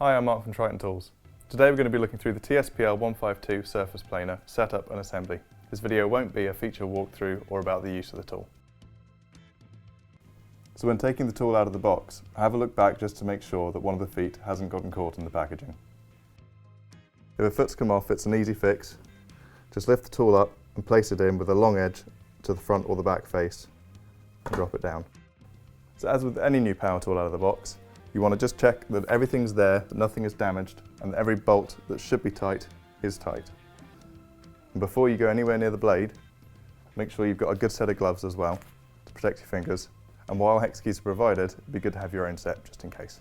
Hi, I'm Mark from Triton Tools. Today we're going to be looking through the TSPL152 Surface Planer setup and assembly. This video won't be a feature walkthrough or about the use of the tool. So when taking the tool out of the box, have a look back just to make sure that one of the feet hasn't gotten caught in the packaging. If a foot's come off, it's an easy fix. Just lift the tool up and place it in with a long edge to the front or the back face and drop it down. So as with any new power tool out of the box, you want to just check that everything's there, that nothing is damaged, and that every bolt that should be tight is tight. And before you go anywhere near the blade, make sure you've got a good set of gloves as well to protect your fingers. And while hex keys are provided, it'd be good to have your own set just in case.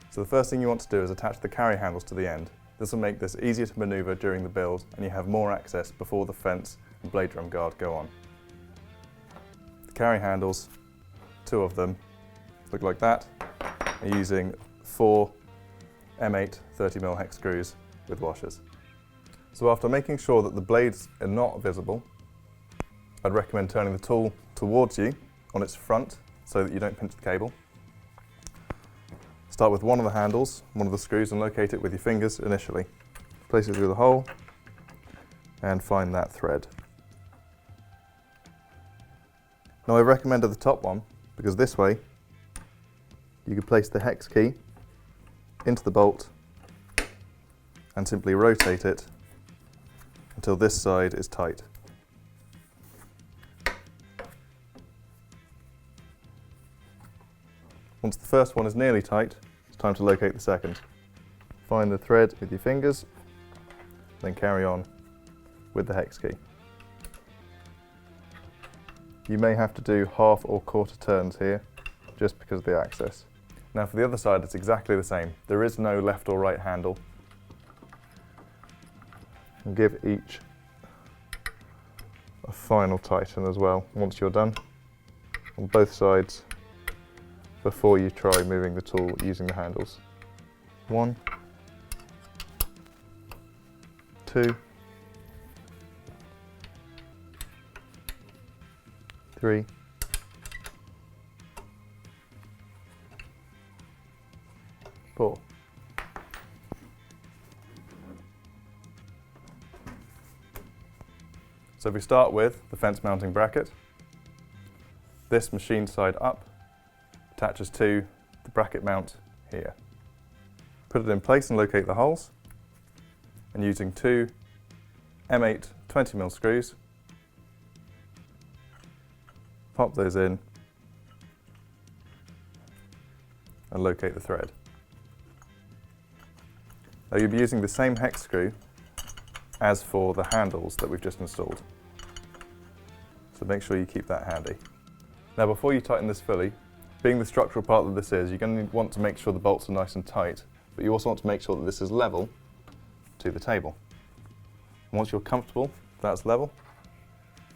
So the first thing you want to do is attach the carry handles to the end. This will make this easier to manoeuvre during the build, and you have more access before the fence and blade drum guard go on. The carry handles, 2 of them, look like that. Are using 4 M8 30mm hex screws with washers. So after making sure that the blades are not visible, I'd recommend turning the tool towards you on its front so that you don't pinch the cable. Start with one of the handles, one of the screws, and locate it with your fingers initially. Place it through the hole and find that thread. Now I recommended the top one because this way you can place the hex key into the bolt and simply rotate it until this side is tight. Once the first one is nearly tight, it's time to locate the second. Find the thread with your fingers, then carry on with the hex key. You may have to do half or quarter turns here, just because of the access. Now for the other side, it's exactly the same. There is no left or right handle. And give each a final tighten as well once you're done on both sides before you try moving the tool using the handles. 1, 2, 3, 4. So we start with the fence mounting bracket. This machine side up attaches to the bracket mount here. Put it in place and locate the holes. And using 2 M8 20mm screws, pop those in and locate the thread. Now you'll be using the same hex screw as for the handles that we've just installed. So make sure you keep that handy. Now before you tighten this fully, being the structural part that this is, you're going to want to make sure the bolts are nice and tight, but you also want to make sure that this is level to the table. And once you're comfortable that's level,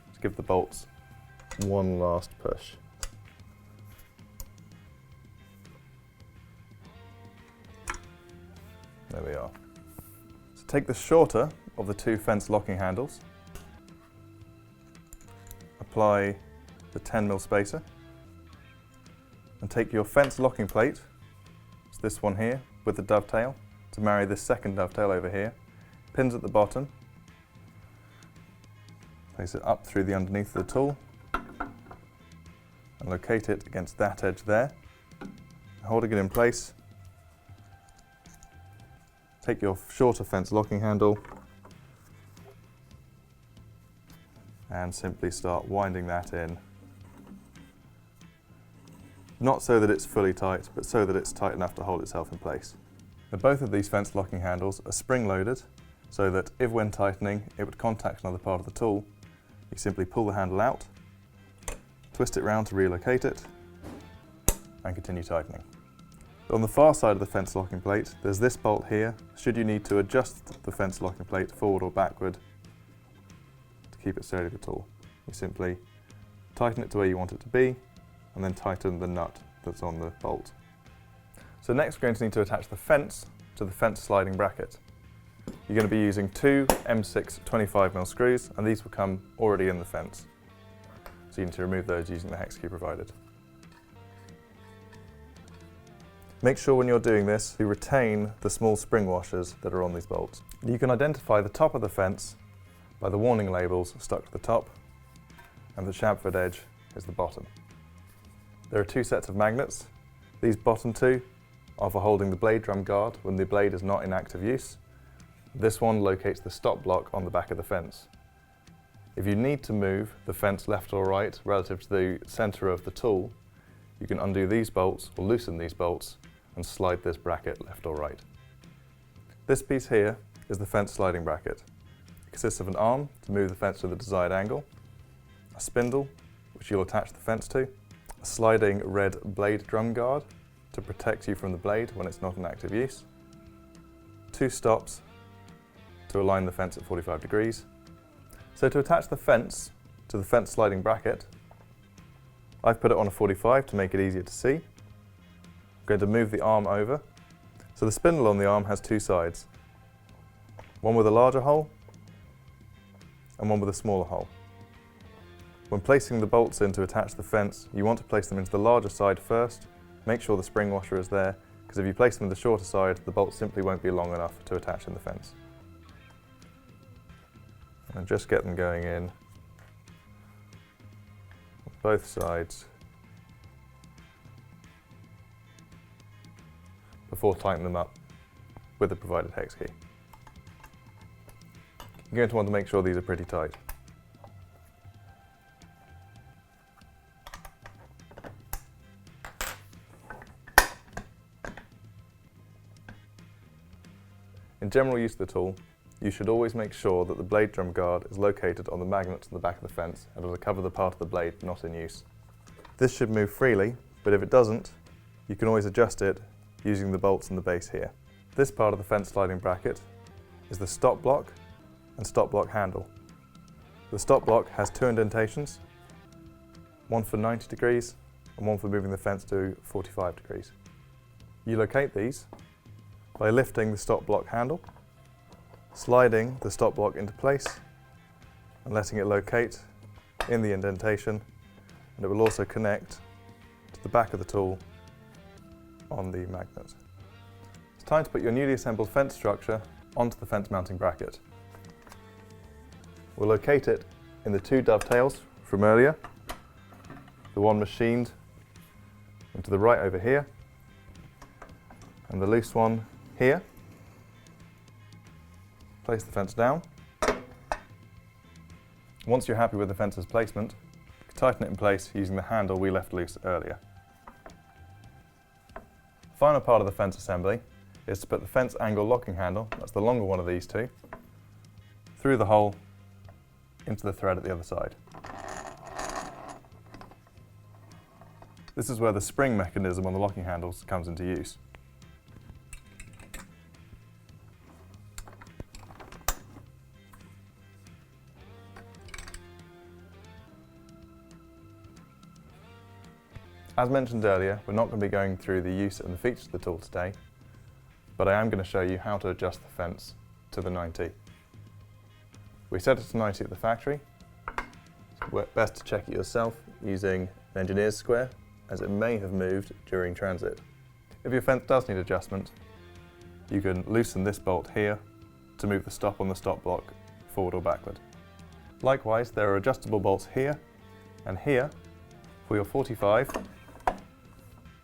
just give the bolts one last push. There we are. So take the shorter of the 2 fence locking handles, apply the 10mm spacer, and take your fence locking plate, it's this one here, with the dovetail, to marry this second dovetail over here, pins at the bottom, place it up through the underneath of the tool, and locate it against that edge there. Holding it in place, take your shorter fence locking handle and simply start winding that in. Not so that it's fully tight, but so that it's tight enough to hold itself in place. Now both of these fence locking handles are spring-loaded, so that if when tightening it would contact another part of the tool, you simply pull the handle out, twist it round to relocate it, and continue tightening. On the far side of the fence locking plate, there's this bolt here, should you need to adjust the fence locking plate forward or backward to keep it sturdy at all. You simply tighten it to where you want it to be, and then tighten the nut that's on the bolt. So next we're going to need to attach the fence to the fence sliding bracket. You're going to be using 2 M6 25mm screws, and these will come already in the fence. So you need to remove those using the hex key provided. Make sure when you're doing this, you retain the small spring washers that are on these bolts. You can identify the top of the fence by the warning labels stuck to the top, and the chamfered edge is the bottom. There are two sets of magnets. These bottom two are for holding the blade drum guard when the blade is not in active use. This one locates the stop block on the back of the fence. If you need to move the fence left or right relative to the centre of the tool, you can undo these bolts or loosen these bolts and slide this bracket left or right. This piece here is the fence sliding bracket. It consists of an arm to move the fence to the desired angle, a spindle which you'll attach the fence to, a sliding red blade drum guard to protect you from the blade when it's not in active use, two stops to align the fence at 45 degrees. So to attach the fence to the fence sliding bracket, I've put it on a 45 to make it easier to see. I'm going to move the arm over. So the spindle on the arm has two sides, one with a larger hole and one with a smaller hole. When placing the bolts in to attach the fence, you want to place them into the larger side first. Make sure the spring washer is there, because if you place them in the shorter side, the bolts simply won't be long enough to attach in the fence. And just get them going in on both sides before tightening them up with the provided hex key. You're going to want to make sure these are pretty tight. In general use of the tool, you should always make sure that the blade drum guard is located on the magnets on the back of the fence and will cover the part of the blade not in use. This should move freely, but if it doesn't, you can always adjust it using the bolts in the base here. This part of the fence sliding bracket is the stop block and stop block handle. The stop block has two indentations, one for 90 degrees and one for moving the fence to 45 degrees. You locate these by lifting the stop block handle, sliding the stop block into place and letting it locate in the indentation, and it will also connect to the back of the tool on the magnet. It's time to put your newly assembled fence structure onto the fence mounting bracket. We'll locate it in the two dovetails from earlier, the one machined into the right over here and the loose one here. Place the fence down. Once you're happy with the fence's placement, tighten it in place using the handle we left loose earlier. The final part of the fence assembly is to put the fence angle locking handle, that's the longer one of these two, through the hole into the thread at the other side. This is where the spring mechanism on the locking handles comes into use. As mentioned earlier, we're not going to be going through the use and the features of the tool today, but I am going to show you how to adjust the fence to the 9T. We set it to 90 at the factory. It's best to check it yourself using an engineer's square, as it may have moved during transit. If your fence does need adjustment, you can loosen this bolt here to move the stop on the stop block forward or backward. Likewise, there are adjustable bolts here and here for your 45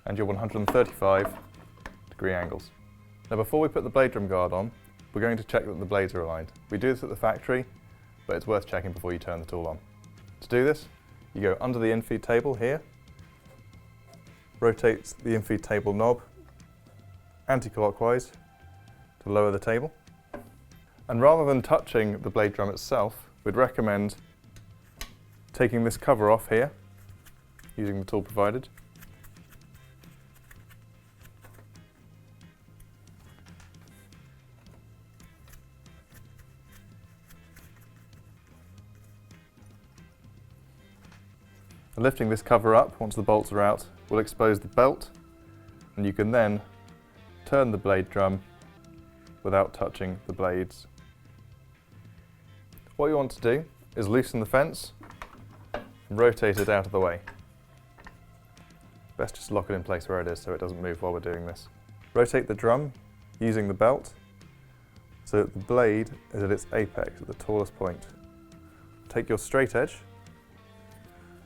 and your 135 degree angles. Now before we put the blade drum guard on, we're going to check that the blades are aligned. We do this at the factory, but it's worth checking before you turn the tool on. To do this, you go under the infeed table here, rotate the infeed table knob anti-clockwise to lower the table, and rather than touching the blade drum itself, we'd recommend taking this cover off here using the tool provided, and lifting this cover up once the bolts are out will expose the belt, and you can then turn the blade drum without touching the blades. What you want to do is loosen the fence and rotate it out of the way. best just lock it in place where it is so it doesn't move while we're doing this. Rotate the drum using the belt so that the blade is at its apex, at the tallest point. Take your straight edge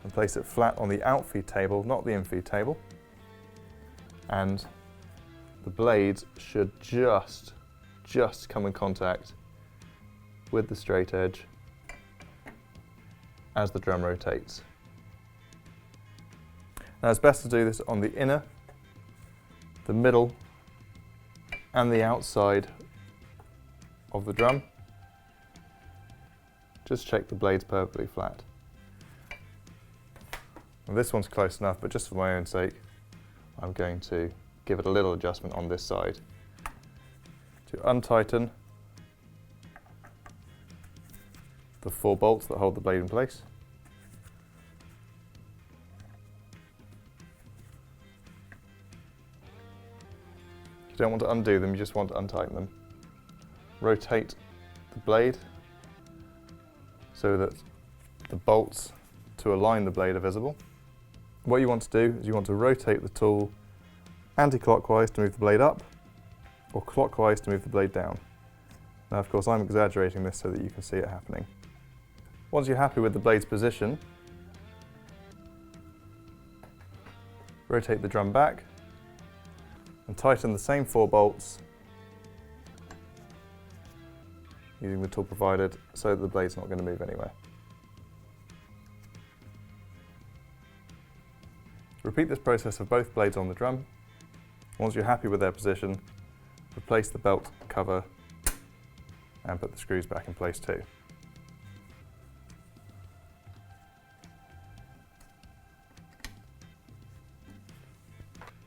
and place it flat on the outfeed table, not the infeed table. And the blades should just come in contact with the straight edge as the drum rotates. Now it's best to do this on the inner, the middle and the outside of the drum. Just check the blade's perfectly flat. And this one's close enough, but just for my own sake, I'm going to give it a little adjustment on this side to untighten the 4 bolts that hold the blade in place. You don't want to undo them, you just want to untighten them. Rotate the blade so that the bolts to align the blade are visible. What you want to do is you want to rotate the tool anti-clockwise to move the blade up, or clockwise to move the blade down. Now of course I'm exaggerating this so that you can see it happening. Once you're happy with the blade's position, rotate the drum back and tighten the same 4 bolts using the tool provided so that the blade's not going to move anywhere. Repeat this process of both blades on the drum. Once you're happy with their position, replace the belt cover and put the screws back in place too.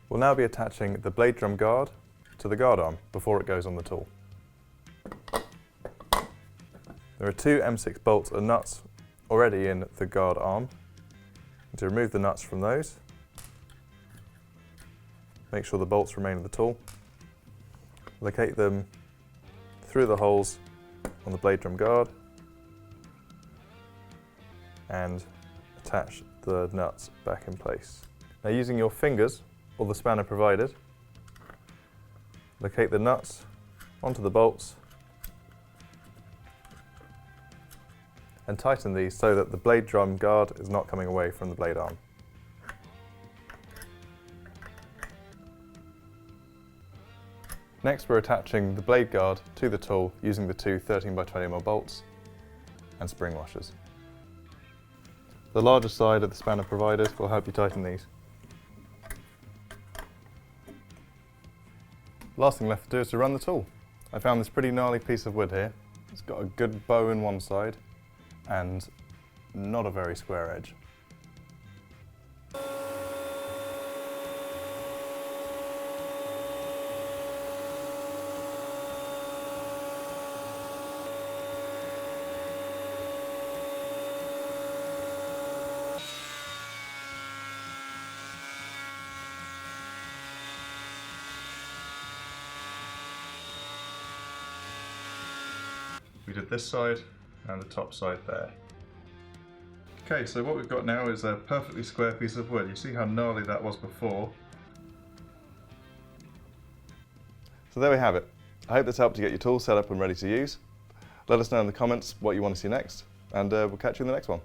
We'll now be attaching the blade drum guard to the guard arm before it goes on the tool. There are 2 M6 bolts and nuts already in the guard arm. To remove the nuts from those, make sure the bolts remain in the tool. Locate them through the holes on the blade drum guard and attach the nuts back in place. Now using your fingers or the spanner provided, locate the nuts onto the bolts and tighten these so that the blade drum guard is not coming away from the blade arm. Next we're attaching the blade guard to the tool using the 2 13x20mm bolts and spring washers. The larger side of the spanner provided will help you tighten these. Last thing left to do is to run the tool. I found this pretty gnarly piece of wood here. It's got a good bow in one side and not a very square edge. We did this side and the top side there. Okay, so what we've got now is a perfectly square piece of wood. You see how gnarly that was before. So there we have it. I hope this helped you get your tool set up and ready to use. Let us know in the comments what you want to see next, and we'll catch you in the next one.